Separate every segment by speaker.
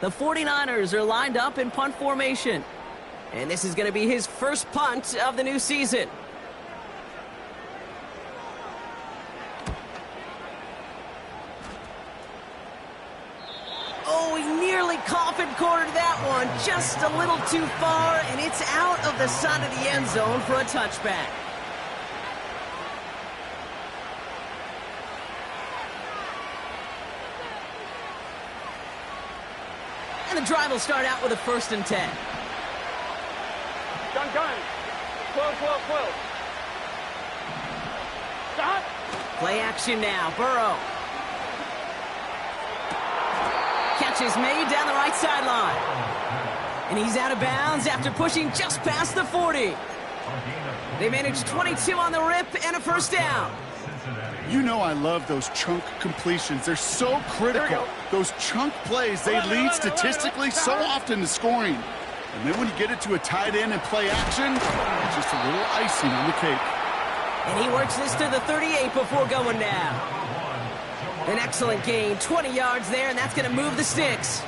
Speaker 1: The 49ers are lined up in punt formation. And this is going to be his first punt of the new season. Oh, he nearly coffin cornered that one. Just a little too far, and it's out of the side of the end zone for a touchback. And the drive will start out with a 1st and 10.
Speaker 2: Gun. 12. Stop.
Speaker 1: Play action now. Burrow. Catch is made down the right sideline. And he's out of bounds after pushing just past the 40. They managed 22 on the rip and a 1st down.
Speaker 3: You know I love those chunk completions. They're so critical. Those chunk plays, they lead statistically so often to scoring. And then when you get it to a tight end and play action, just a little icing on the cake.
Speaker 1: And he works this to the 38 before going down. An excellent gain, 20 yards there, and that's going to move the sticks.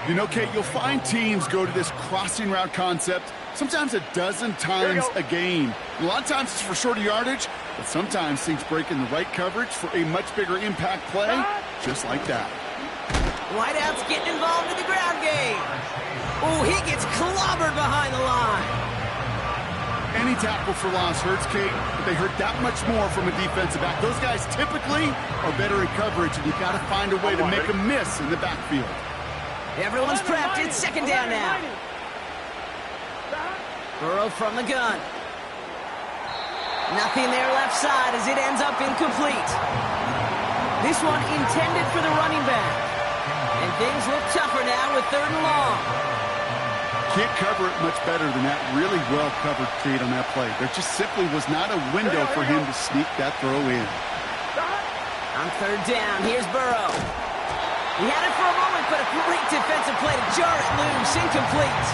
Speaker 3: You know, Kate, you'll find teams go to this crossing route concept sometimes a dozen times a game. A lot of times it's for shorter yardage, but sometimes things break in the right coverage for a much bigger impact play, just like that.
Speaker 1: Wideout's getting involved in the ground game. Oh, he gets clobbered behind the line.
Speaker 3: Any tackle for loss hurts, Kate, but they hurt that much more from a defensive back. Those guys typically are better in coverage, and you've got to find a way to make them miss in the backfield.
Speaker 1: Everyone's prepped. It's 2nd down now. Burrow from the gun. Nothing there left side as it ends up incomplete. This one intended for the running back. And things look tougher now with 3rd and long.
Speaker 3: Can't cover it much better than that really well-covered Kate on that play. There just simply was not a window for him to sneak that throw in.
Speaker 1: On 3rd down, here's Burrow. He had it for a moment, but a great defensive play to jar it loose. Incomplete.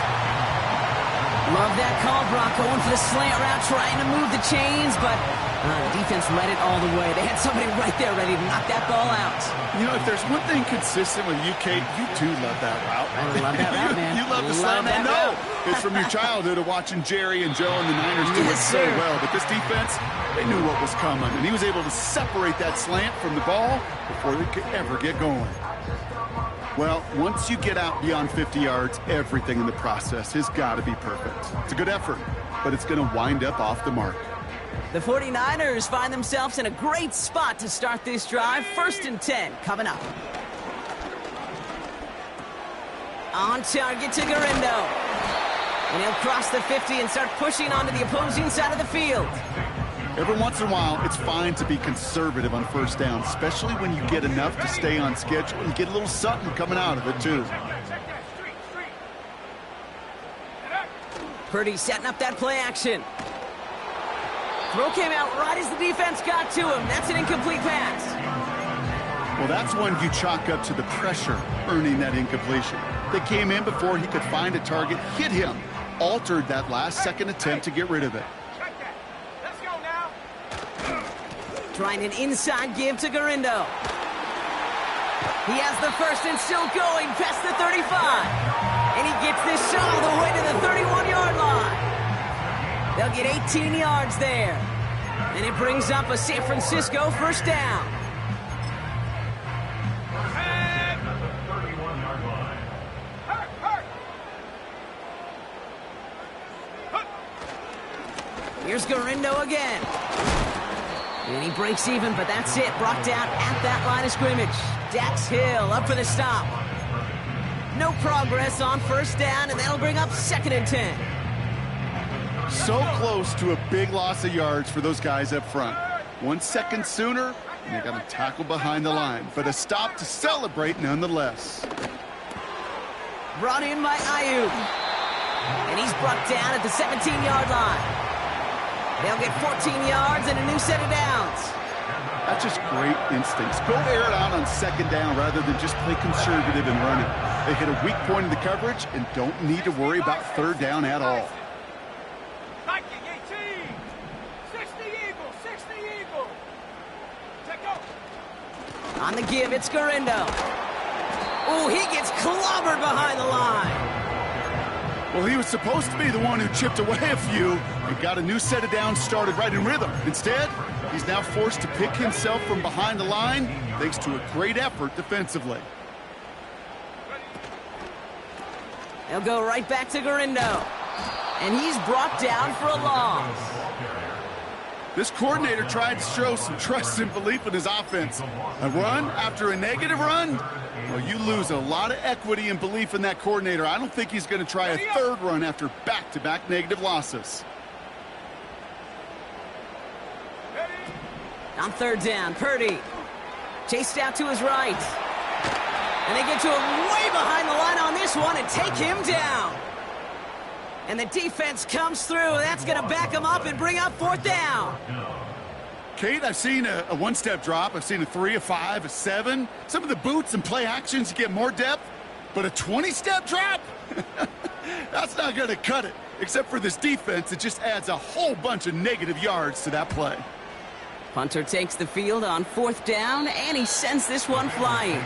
Speaker 1: Love that call, Brock, going for the slant route, trying to move the chains, but the defense led it all the way. They had somebody right there ready to knock that ball out.
Speaker 3: You know, if there's one thing consistent with you, Kate, you too love that route.
Speaker 1: I love that route, man.
Speaker 3: You love the slant. I know. It's from your childhood of watching Jerry and Joe and the Niners do it so well. But this defense, they knew what was coming, and he was able to separate that slant from the ball before they could ever get going. Well, once you get out beyond 50 yards, everything in the process has got to be perfect. It's a good effort, but it's going to wind up off the mark.
Speaker 1: The 49ers find themselves in a great spot to start this drive. 1st and 10 coming up. On target to Garindo. And he'll cross the 50 and start pushing onto the opposing side of the field.
Speaker 3: Every once in a while, it's fine to be conservative on 1st down, especially when you get enough to stay on schedule and get a little something coming out of it, too.
Speaker 1: Purdy setting up that play action. Throw came out right as the defense got to him. That's an incomplete pass.
Speaker 3: Well, that's one you chalk up to the pressure earning that incompletion. They came in before he could find a target, hit him, altered that last-second attempt to get rid of it.
Speaker 1: Trying an inside give to Garindo. He has the 1st and still going past the 35. And he gets this shot all the way to the 31-yard line. They'll get 18 yards there. And it brings up a San Francisco 1st down. Here's Garindo again. And he breaks even, but that's it. Brought down at that line of scrimmage. Dax Hill up for the stop. No progress on 1st down, and that'll bring up 2nd and 10.
Speaker 3: So close to a big loss of yards for those guys up front. 1 second sooner, and they got a tackle behind the line. But a stop to celebrate nonetheless.
Speaker 1: Brought in by Ayuk. And he's brought down at the 17-yard line. They'll get 14 yards and a new set of downs.
Speaker 3: That's just great instincts. Go air it out on 2nd down rather than just play conservative and run it. They hit a weak point in the coverage and don't need to worry about 3rd down at all.
Speaker 2: 60 Eagle.
Speaker 1: On the give, it's Garindo. Oh, he gets clobbered behind the line.
Speaker 3: Well, he was supposed to be the one who chipped away a few and got a new set of downs started right in rhythm. Instead, he's now forced to pick himself from behind the line thanks to a great effort defensively.
Speaker 1: He'll go right back to Garindo. And he's brought down for a loss.
Speaker 3: This coordinator tried to show some trust and belief in his offense. A run after a negative run? Well, you lose a lot of equity and belief in that coordinator. I don't think he's going to try a third run after back-to-back negative losses.
Speaker 1: On third down, Purdy. Chased out to his right. And they get to him way behind the line on this one and take him down. And the defense comes through. That's going to back him up and bring up fourth down.
Speaker 3: Kate, I've seen a one-step drop. I've seen a 3, a 5, a 7. Some of the boots and play actions, you get more depth. But a 20-step drop? That's not going to cut it. Except for this defense, it just adds a whole bunch of negative yards to that play.
Speaker 1: Punter takes the field on fourth down, and he sends this one flying.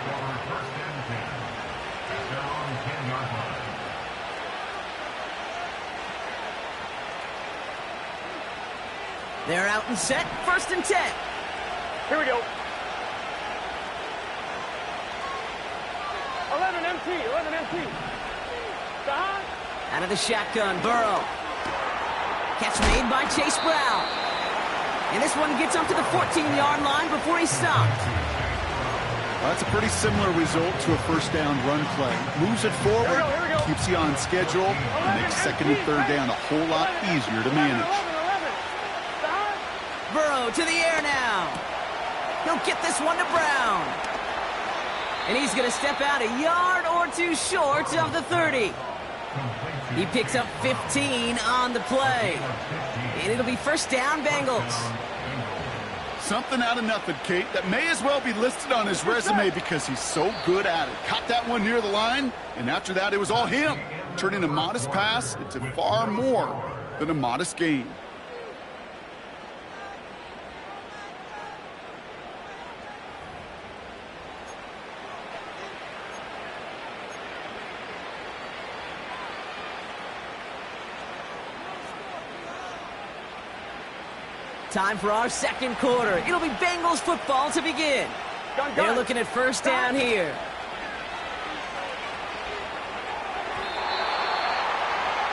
Speaker 1: They're out and set, 1st and 10.
Speaker 2: Here we go. 11 MT, 11 MT. Behind.
Speaker 1: Out of the shotgun, Burrow. Catch made by Chase Brown. And this one gets up to the 14-yard line before he's stopped.
Speaker 3: Well, that's a pretty similar result to a first down run play. Moves it forward,
Speaker 2: here we go.
Speaker 3: keeps you on schedule, and makes second and third down a whole lot easier to manage.
Speaker 1: Burrow to the air now. He'll get this one to Brown. And he's going to step out a yard or two short of the 30. He picks up 15 on the play. And it'll be first down, Bengals.
Speaker 3: Something out of nothing, Kate, that may as well be listed on his resume because he's so good at it. Caught that one near the line, and after that, it was all him, turning a modest pass into far more than a modest gain.
Speaker 1: Time for our second quarter. It'll be Bengals football to begin. They're looking at first down here.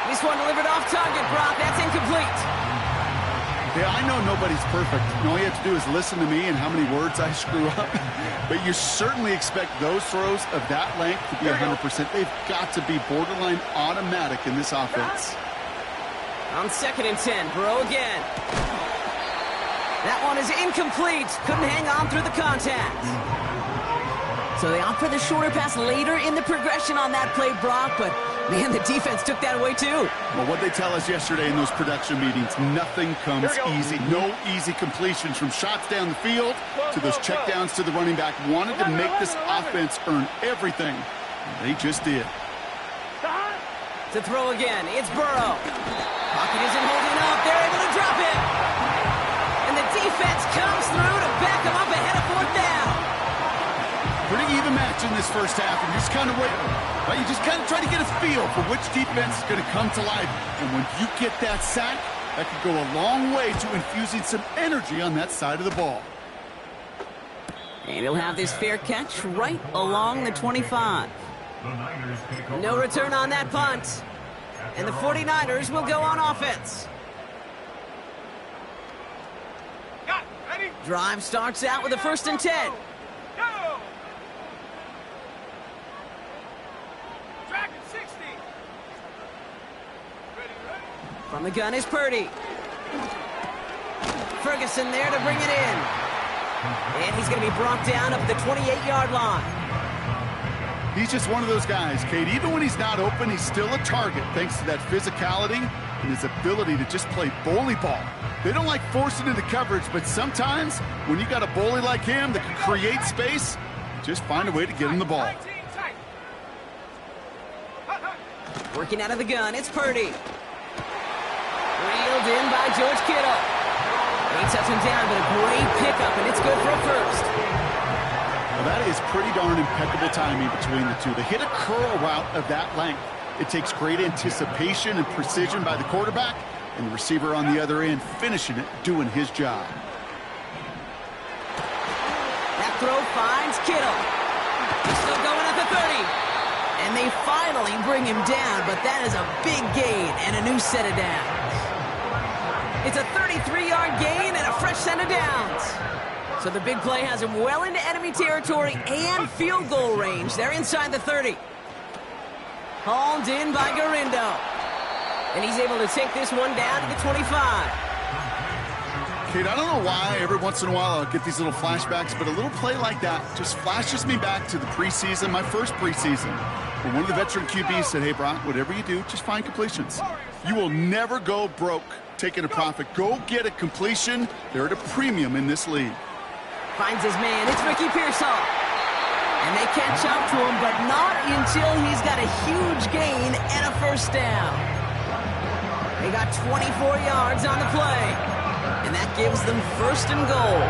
Speaker 1: This one delivered off target, Brock. That's incomplete.
Speaker 3: Yeah, I know nobody's perfect. And all you have to do is listen to me and how many words I screw up. But you certainly expect those throws of that length to be 100%. They've got to be borderline automatic in this offense.
Speaker 1: On 2nd and 10, Burrow again. That one is incomplete. Couldn't hang on through the contact. So they opt for the shorter pass later in the progression on that play, Brock, but man, the defense took that away too.
Speaker 3: Well, what they tell us yesterday in those production meetings, nothing comes easy. No easy completions from shots down the field to those checkdowns to the running back. Wanted to make this offense earn everything. And they just did.
Speaker 1: To throw again, it's Burrow. Pocket isn't holding up. They're able to drop it. And the defense comes through to back them up ahead of fourth down.
Speaker 3: Pretty even match in this first half, and you're just kind of waiting. Right? You just kind of try to get a feel for which defense is going to come to life. And when you get that sack, that could go a long way to infusing some energy on that side of the ball.
Speaker 1: And he'll have this fair catch right along the 25. No return on that punt. And the 49ers will go on offense. Drive starts out with a 1st and 10.
Speaker 2: Go! Track at 60. Ready.
Speaker 1: From the gun is Purdy. Ferguson there to bring it in. And he's going to be brought down up the 28-yard line.
Speaker 3: He's just one of those guys, Kate. Even when he's not open, he's still a target thanks to that physicality and his ability to just play bully ball. They don't like forcing into coverage, but sometimes when you got a bully like him that can create space, just find a way to get him the ball.
Speaker 1: Working out of the gun, it's Purdy. Reeled in by George Kittle. He touched him down, but a great pickup, and it's good for a first.
Speaker 3: That is pretty darn impeccable timing between the two. To hit a curl route of that length, it takes great anticipation and precision by the quarterback, and the receiver on the other end finishing it, doing his job.
Speaker 1: That throw finds Kittle. He's still going at the 30. And they finally bring him down, but that is a big gain and a new set of downs. It's a 33-yard gain and a fresh set of downs. So the big play has him well into enemy territory and field goal range. They're inside the 30. Hauled in by Garindo. And he's able to take this one down to the 25.
Speaker 3: Kate, I don't know why every once in a while I'll get these little flashbacks, but a little play like that just flashes me back to the preseason, my first preseason. When one of the veteran QBs said, hey, Brock, whatever you do, just find completions. You will never go broke taking a profit. Go get a completion. They're at a premium in this league.
Speaker 1: Finds his man. It's Ricky Pearsall. And they catch up to him, but not until he's got a huge gain and a first down. They got 24 yards on the play, and that gives them first and goal.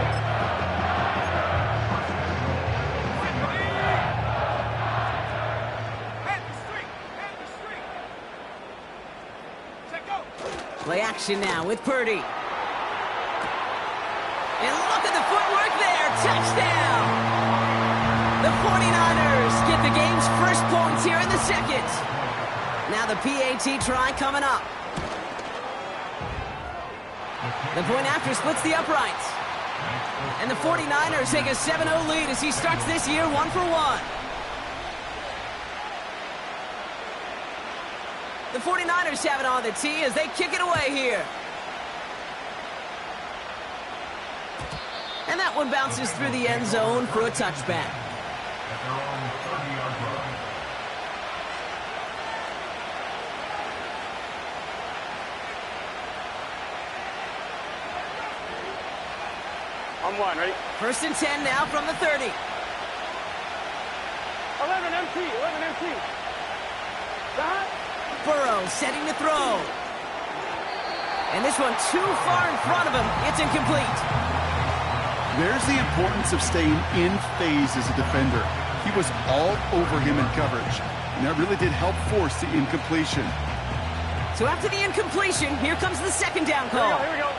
Speaker 1: Play action now with Purdy. And look at the footwork there. Touchdown! The 49ers get the game's first points here in the second. Now the PAT try coming up. The point after splits the uprights. And the 49ers take a 7-0 lead as he starts this year 1 for 1. The 49ers have it on the tee as they kick it away here. And that one bounces through the end zone for a touchback.
Speaker 2: On one, ready?
Speaker 1: First and 10 now from the 30.
Speaker 2: 11 empty, 11 empty. Stop.
Speaker 1: Burrow setting to throw. And this one too far in front of him. It's incomplete.
Speaker 3: There's the importance of staying in phase as a defender. He was all over him in coverage, and that really did help force the incompletion.
Speaker 1: So after the incompletion, here comes the second down call.
Speaker 2: Here we go.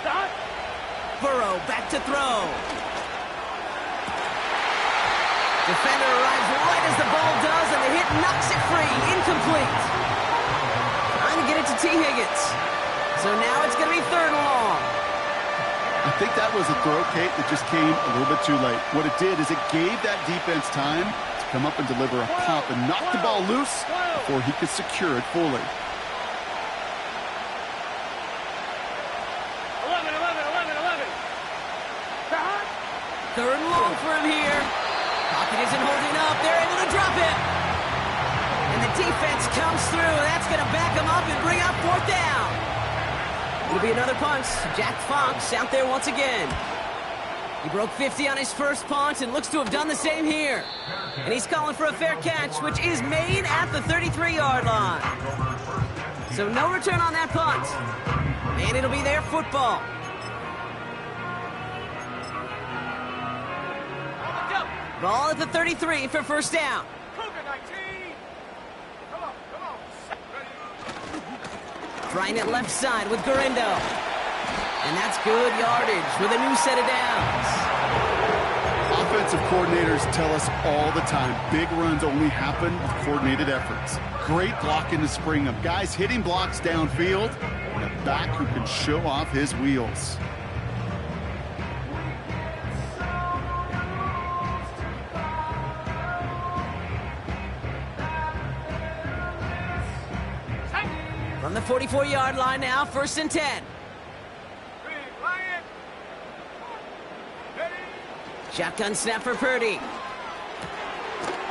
Speaker 2: Stop.
Speaker 1: Burrow back to throw. Defender arrives right as the ball does, and the hit knocks it free. Incomplete. Trying to get it to T. Higgins. So now it's going to be third and long.
Speaker 3: I think that was a throw, Kate, that just came a little bit too late. What it did is it gave that defense time to come up and deliver a pop and knock the ball loose before he could secure it fully.
Speaker 2: 11, 11, 11, 11. Stop.
Speaker 1: Third and long for him here. Pocket isn't holding up. They're able to drop it. And the defense comes through. That's going to back him up and bring up fourth down. It'll be another punt. Jack Fox out there once again. He broke 50 on his first punt and looks to have done the same here. And he's calling for a fair catch, which is made at the 33-yard line. So no return on that punt. And it'll be their football. Ball at the 33 for first down. Trying it left side with Garindo. And that's good yardage with a new set of downs.
Speaker 3: Offensive coordinators tell us all the time, big runs only happen with coordinated efforts. Great block in the spring of guys hitting blocks downfield, and a back who can show off his wheels.
Speaker 1: From the 44-yard line now, first and 10. Shotgun snap for Purdy.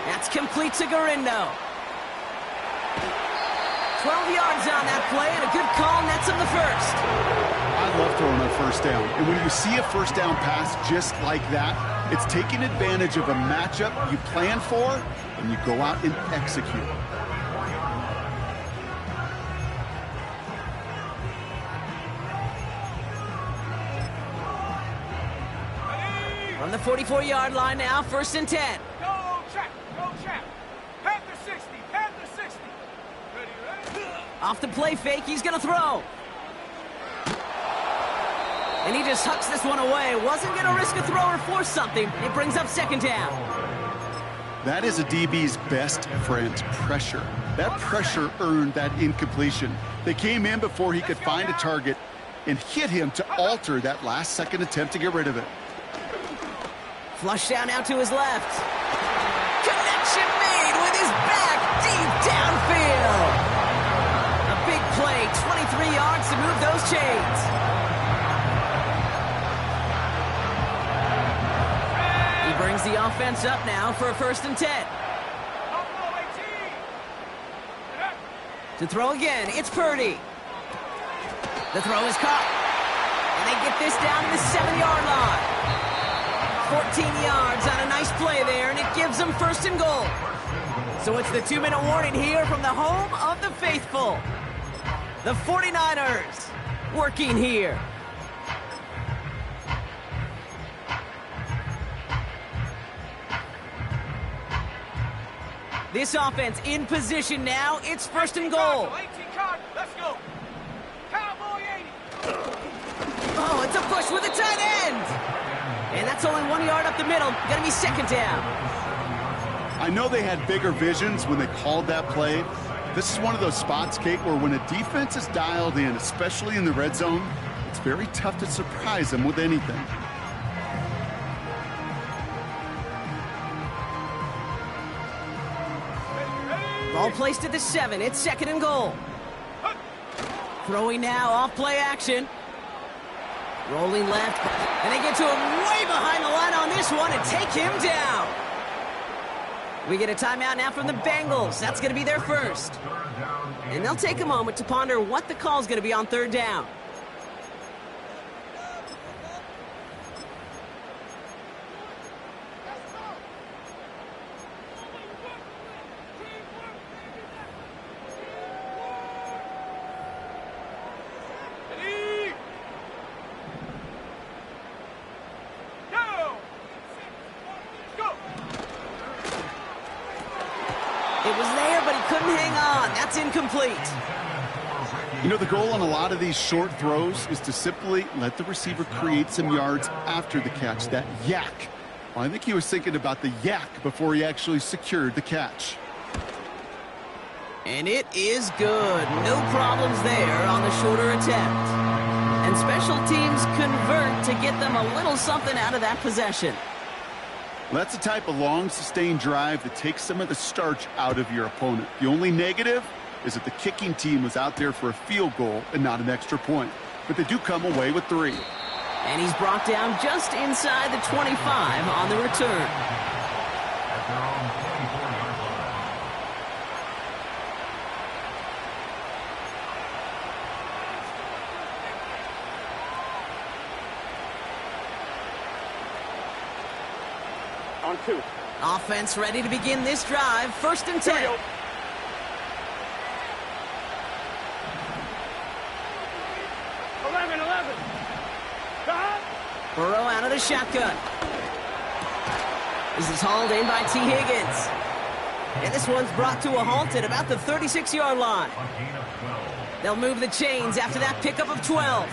Speaker 1: That's complete to Garindo. 12 yards on that play, and a good call nets him the first.
Speaker 3: I love throwing on first down. And when you see a first down pass just like that, it's taking advantage of a matchup you plan for, and you go out and execute.
Speaker 1: From the 44-yard line now, 1st and 10.
Speaker 2: Go, check. Panther 60. Ready.
Speaker 1: Off the play fake, he's going to throw. And he just hucks this one away. Wasn't going to risk a throw or force something. It brings up 2nd down.
Speaker 3: That is a DB's best friend, pressure. That pressure earned that incompletion. They came in before he could find a target and hit him to alter that last-second attempt to get rid of it.
Speaker 1: Flush down now to his left. Connection made with his back deep downfield. A big play, 23 yards to move those chains. He brings the offense up now for a 1st and 10. To throw again, it's Purdy. The throw is caught. And they get this down to the 7-yard line. 14 yards on a nice play there, and it gives them 1st and goal. So it's the 2-minute warning here from the home of the faithful. The 49ers working here. This offense in position now. It's 1st and goal.
Speaker 2: 18 card. Let's go. Cowboy 80.
Speaker 1: Oh, it's a push with a tight end. And that's only 1 yard up the middle. Gonna be 2nd down.
Speaker 3: I know they had bigger visions when they called that play. This is one of those spots, Kate, where when a defense is dialed in, especially in the red zone, it's very tough to surprise them with anything.
Speaker 1: Ball placed at the 7. It's 2nd and goal. Throwing now off play action. Rolling left. And they get to him way behind the line on this one and take him down. We get a timeout now from the Bengals. That's going to be their first. And they'll take a moment to ponder what the call is going to be on 3rd down. It was there, but he couldn't hang on. That's incomplete.
Speaker 3: You know, the goal on a lot of these short throws is to simply let the receiver create some yards after the catch, that yak. Well, I think he was thinking about the yak before he actually secured the catch.
Speaker 1: And it is good. No problems there on the shorter attempt. And special teams convert to get them a little something out of that possession.
Speaker 3: That's the type of long, sustained drive that takes some of the starch out of your opponent. The only negative is that the kicking team was out there for a field goal and not an extra point. But they do come away with 3.
Speaker 1: And he's brought down just inside the 25 on the return.
Speaker 2: On 2.
Speaker 1: Offense ready to begin this drive. 1st and 10.
Speaker 2: 11.
Speaker 1: Burrow out of the shotgun. This is hauled in by T. Higgins. And this one's brought to a halt at about the 36-yard line. They'll move the chains after that pickup of 12.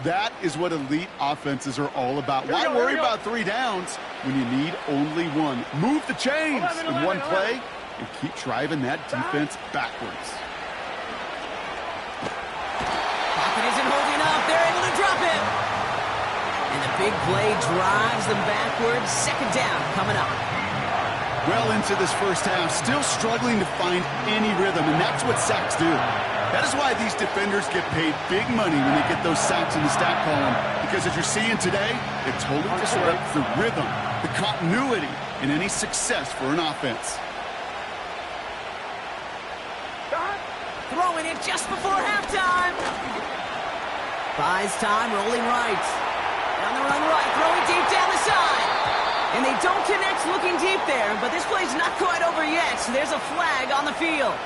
Speaker 3: That is what elite offenses are all about. Why worry about 3 downs when you need only 1? Move the chains in one play and keep driving that defense backwards.
Speaker 1: Pocket isn't holding up. They're able to drop him. And the big play drives them backwards. 2nd down coming up.
Speaker 3: Well into this first half, still struggling to find any rhythm, and that's what sacks do. That is why these defenders get paid big money when they get those sacks in the stat column, because as you're seeing today, it totally disrupts the rhythm, the continuity, and any success for an offense.
Speaker 1: Throwing it just before halftime. Buys time, rolling right. Down the run right, throwing deep down the side. And they don't connect looking deep there, but this play's not quite over yet, so there's a flag on the field.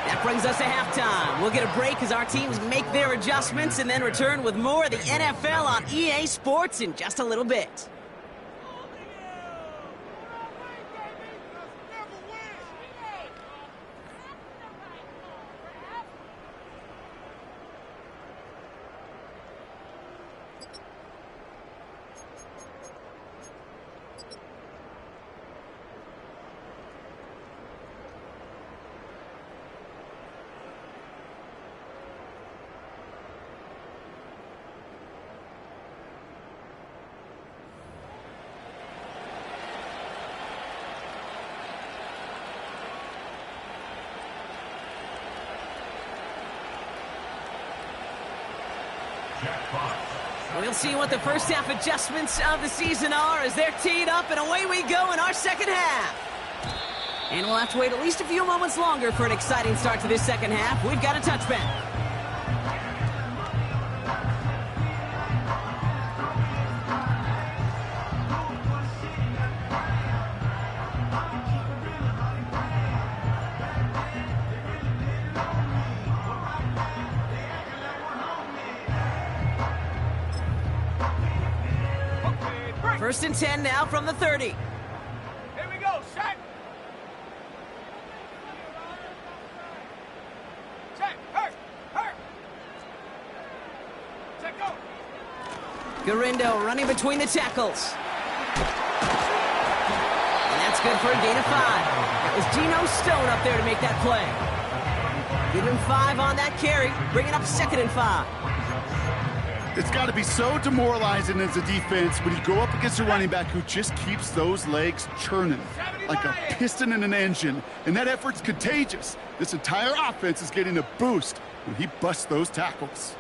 Speaker 1: That brings us to halftime. We'll get a break as our teams make their adjustments and then return with more of the NFL on EA Sports in just a little bit. We'll see what the first half adjustments of the season are as they're teed up, and away we go in our second half. And we'll have to wait at least a few moments longer for an exciting start to this second half. We've got a touchback. First and 10 now from the 30.
Speaker 2: Here we go, check. Check, hurt. Check, go.
Speaker 1: Garindo running between the tackles. And that's good for a gain of 5. That was Geno Stone up there to make that play. Give him 5 on that carry, bringing up 2nd and 5.
Speaker 3: It's got to be so demoralizing as a defense when you go up against a running back who just keeps those legs churning like a piston in an engine, and that effort's contagious. This entire offense is getting a boost when he busts those tackles.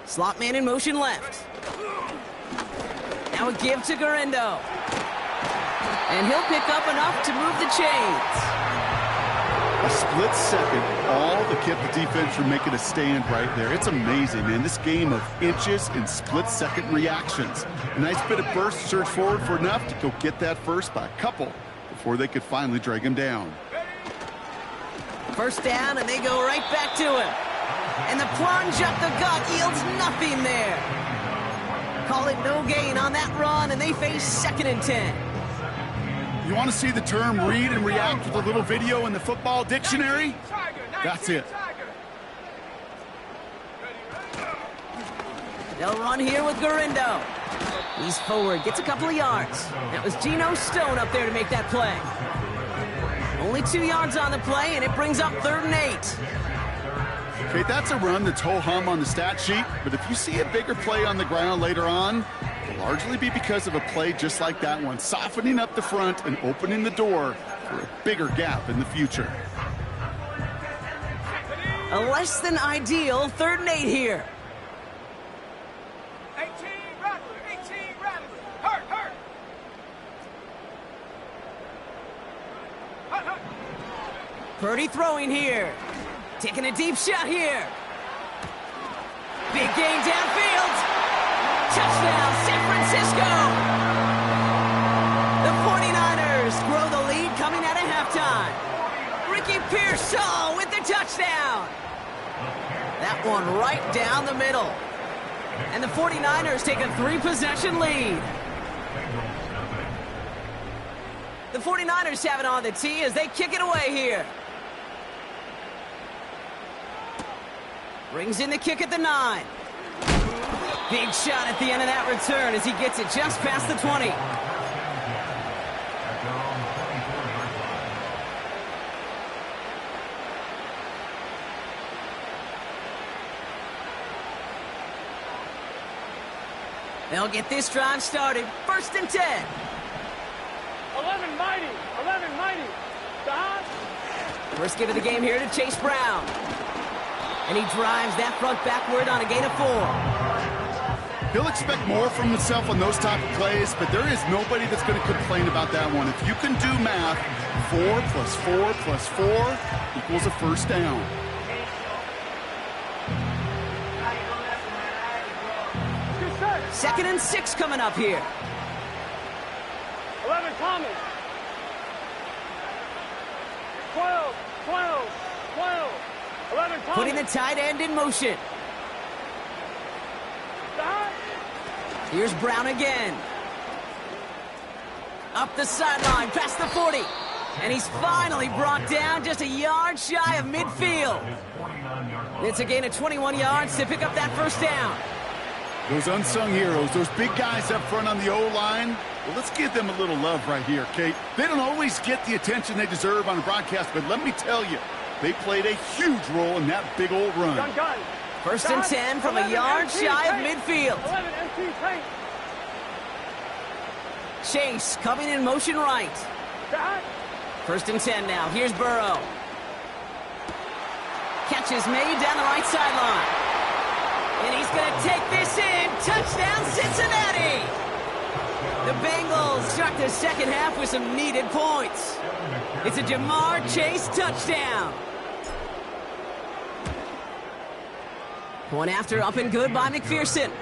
Speaker 1: Slot man in motion left. Now a give to Garindo. And he'll pick up enough to move the chains.
Speaker 3: A split second, all that kept the defense from making a stand right there. It's amazing, man. This game of inches and split-second reactions. A nice bit of burst, surge forward for enough to go get that first by a couple before they could finally drag him down.
Speaker 1: First down, and they go right back to him. And the plunge up the gut yields nothing there. Call it no gain on that run, and they face 2nd and 10.
Speaker 3: You want to see the term read and react with a little video in the football dictionary? That's it.
Speaker 1: They'll run here with Garindo. He's forward, gets a couple of yards. That was Geno Stone up there to make that play. Only 2 yards on the play, and it brings up 3rd and 8.
Speaker 3: Okay, that's a run that's ho-hum on the stat sheet, but if you see a bigger play on the ground later on, it'll largely be because of a play just like that one, softening up the front and opening the door for a bigger gap in the future.
Speaker 1: A less than ideal 3rd and 8 here.
Speaker 2: 18 Rattler. Hurt.
Speaker 1: Purdy throwing here. Taking a deep shot here. Big gain downfield. Touchdown, San Francisco. The 49ers grow the lead coming out of halftime. Ricky Pearsall with the touchdown. That one right down the middle. And the 49ers take a 3-possession lead. The 49ers have it on the tee as they kick it away here. Brings in the kick at the 9. Big shot at the end of that return as he gets it just past the 20. They'll get this drive started. 1st and 10.
Speaker 2: 11 mighty. Stop.
Speaker 1: First give of the game here to Chase Brown. And he drives that front backward on a gain of 4.
Speaker 3: He'll expect more from himself on those type of plays, but there is nobody that's going to complain about that one. If you can do math, 4 plus 4 plus 4 equals a first down.
Speaker 1: Second and 6 coming up here.
Speaker 2: 11 Thomas. 12. 12. 11,
Speaker 1: Putting the tight end in motion. Here's Brown again. Up the sideline, past the 40. And he's finally brought down just a yard shy of midfield. It's a gain of 21 yards to pick up that first down.
Speaker 3: Those unsung heroes, those big guys up front on the O-line, well, let's give them a little love right here, Kate. They don't always get the attention they deserve on the broadcast, but let me tell you, they played a huge role in that big old run.
Speaker 1: First and 10 from a yard shy of midfield.
Speaker 2: 11 MP tank.
Speaker 1: Chase coming in motion right. First and 10 now. Here's Burrow. Catch is made down the right sideline. And he's going to take this in. Touchdown, Cincinnati! The Bengals start the second half with some needed points. It's a Jamar Chase touchdown. Point after up and good by McPherson.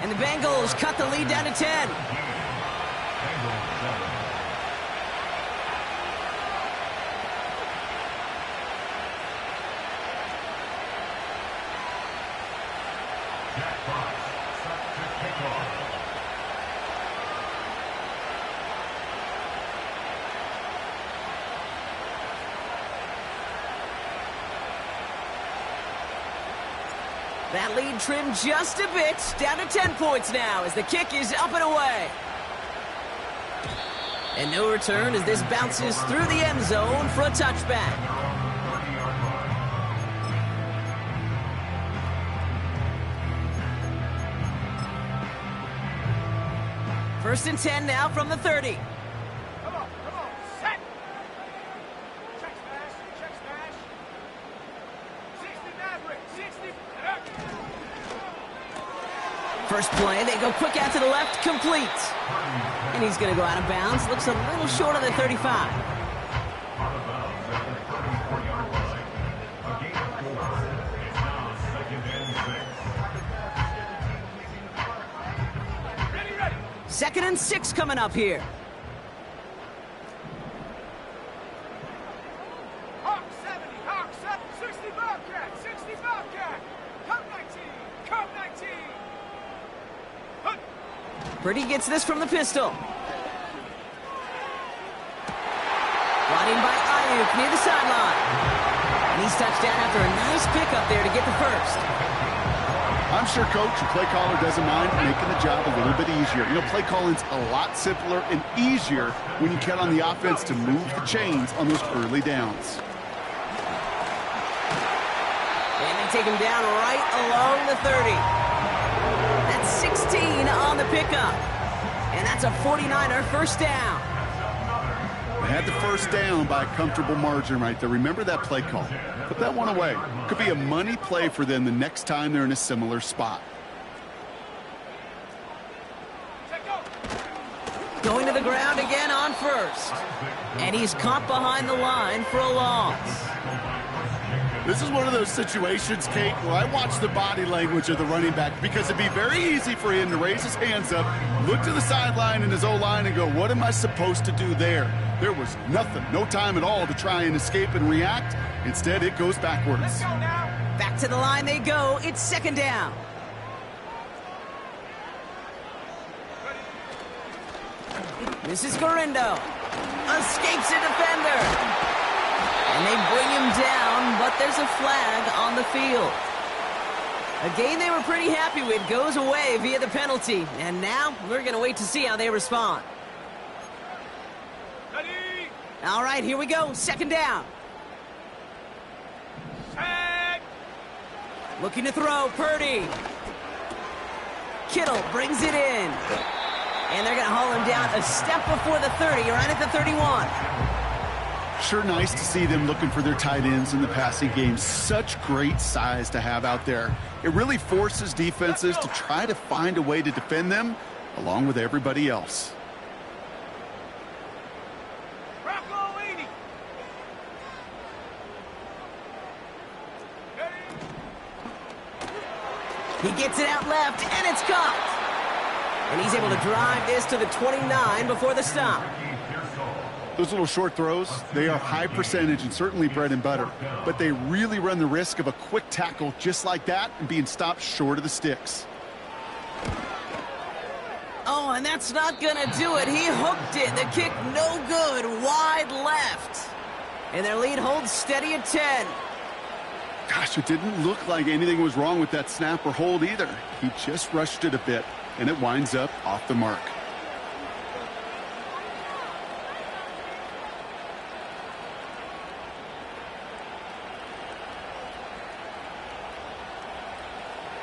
Speaker 1: And the Bengals cut the lead down to 10. That lead trimmed just a bit, down to 10 points now as the kick is up and away. And no return as this bounces through the end zone for a touchback. First and 10 now from the 30.
Speaker 2: Come on, set. Check smash. 60 Maverick, 60.
Speaker 1: First play, they go quick out to the left, complete. And he's going to go out of bounds. Looks a little short of the 35. Second and 6 coming up here.
Speaker 2: Hawk 70, 60 Bobcat, 60 Bobcat. Come 19.
Speaker 1: Purdy gets this from the pistol. Running by Ayuk near the sideline. And he's touched down after a nice pickup there to get the first.
Speaker 3: I'm sure coach or play caller doesn't mind making the job a little bit easier. You know, play calling's a lot simpler and easier when you count on the offense to move the chains on those early downs.
Speaker 1: And they take him down right along the 30. That's 16 on the pickup. And that's a 49er first down.
Speaker 3: They had the first down by a comfortable margin right there. Remember that play call. Put that one away. Could be a money play for them the next time they're in a similar spot.
Speaker 1: Going to the ground again on first. And he's caught behind the line for a loss.
Speaker 3: This is one of those situations, Kate, where I watch the body language of the running back because it'd be very easy for him to raise his hands up, look to the sideline in his O-line and go, what am I supposed to do there? There was nothing, no time at all to try and escape and react. Instead, it goes backwards.
Speaker 2: Let's go now.
Speaker 1: Back to the line they go. It's second down. This is Gorindo. Escapes a defender. And they bring him down, but there's a flag on the field. A game they were pretty happy with goes away via the penalty. And now we're going to wait to see how they respond.
Speaker 2: Ready.
Speaker 1: All right, here we go. Second down.
Speaker 2: Set.
Speaker 1: Looking to throw, Purdy. Kittle brings it in. And they're going to haul him down a step before the 30, right at the 31.
Speaker 3: Sure nice to see them looking for their tight ends in the passing game. Such great size to have out there. It really forces defenses to try to find a way to defend them along with everybody else.
Speaker 2: Rocco 80.
Speaker 1: He gets it out left, and it's caught. And he's able to drive this to the 29 before the stop.
Speaker 3: Those little short throws, they are high percentage and certainly bread and butter. But they really run the risk of a quick tackle just like that and being stopped short of the sticks.
Speaker 1: Oh, and that's not going to do it. He hooked it. The kick no good. Wide left. And their lead holds steady at 10.
Speaker 3: Gosh, it didn't look like anything was wrong with that snap or hold either. He just rushed it a bit, and it winds up off the mark.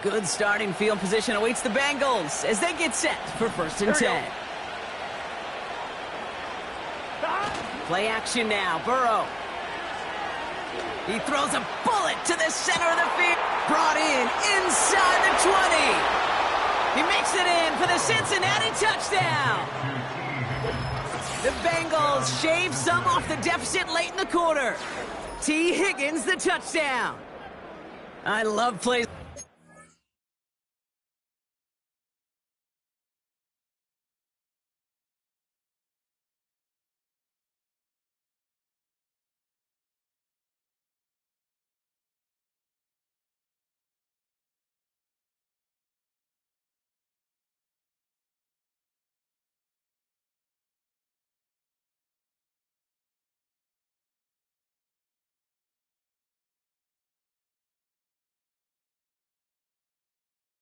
Speaker 1: Good starting field position awaits the Bengals as they get set for 1st and 10. Play action now. Burrow. He throws a bullet to the center of the field. Brought in inside the 20. He makes it in for the Cincinnati touchdown. The Bengals shave some off the deficit late in the quarter. T. Higgins the touchdown. I love plays.